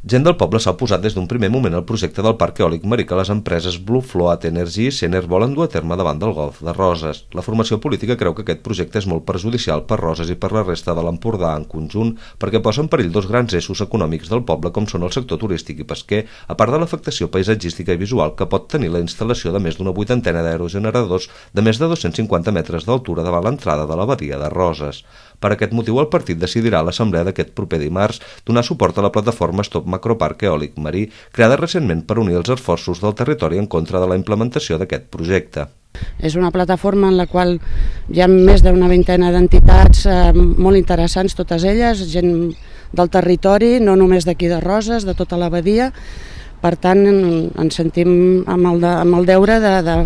Gent del poble s'ha oposat des d'un primer moment al projecte del parc eòlic marí que les empreses Blue Float Energy i Sener volen dur a terme davant del golf de Roses. La formació política creu que aquest projecte és molt perjudicial per Roses i per la resta de l'Empordà en conjunt perquè posa en perill dos grans eixos econòmics del poble com són el sector turístic i pesquer, a part de l'afectació paisatgística i visual que pot tenir la instal·lació de més d'una vuitantena d'aerogeneradors de més de 250 metres d'altura davant l'entrada de la badia de Roses. Per aquest motiu, el partit decidirà a l'assemblea d'aquest proper dimarts donar suport a la plataforma Stop Macroparc Eòlic Marí, creada recentment per unir els esforços del territori en contra de la implementació d'aquest projecte. És una plataforma en la qual hi ha més d'una vintena d'entitats molt interessants, totes elles, gent del territori, no només d'aquí de Roses, de tota la badia. Per tant, ens sentim amb el deure de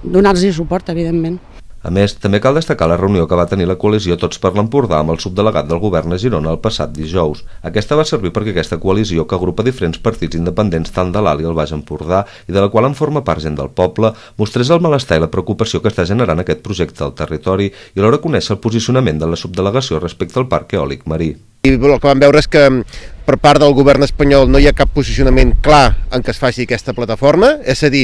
donar-los suport, evidentment. A més, també cal destacar la reunió que va tenir la coalició Tots per l'Empordà amb el subdelegat del govern a Girona el passat dijous. Aquesta va servir perquè aquesta coalició, que agrupa diferents partits independents tant de l'Alt i el Baix Empordà i de la qual en forma part gent del poble, mostrés el malestar i la preocupació que està generant aquest projecte al territori i alhora conèixer el posicionament de la subdelegació respecte al parc eòlic marí. I el que vam veure és que per part del govern espanyol no hi ha cap posicionament clar en què es faci aquesta plataforma, és a dir,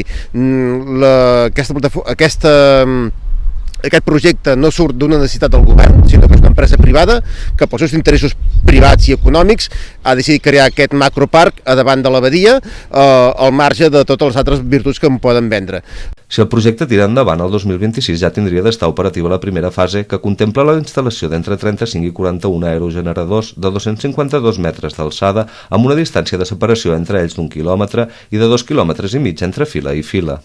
aquest projecte no surt d'una necessitat del govern, sinó que és una empresa privada que pels seus interessos privats i econòmics ha decidit crear aquest macroparc a davant de la badia al marge de totes les altres virtuts que en poden vendre. Si el projecte tira endavant, el 2026 ja tindria d'estar operativa la primera fase, que contempla la instal·lació d'entre 35 i 41 aerogeneradors de 252 metres d'alçada amb una distància de separació entre ells d'1 quilòmetre i de 2,5 quilòmetres entre fila i fila.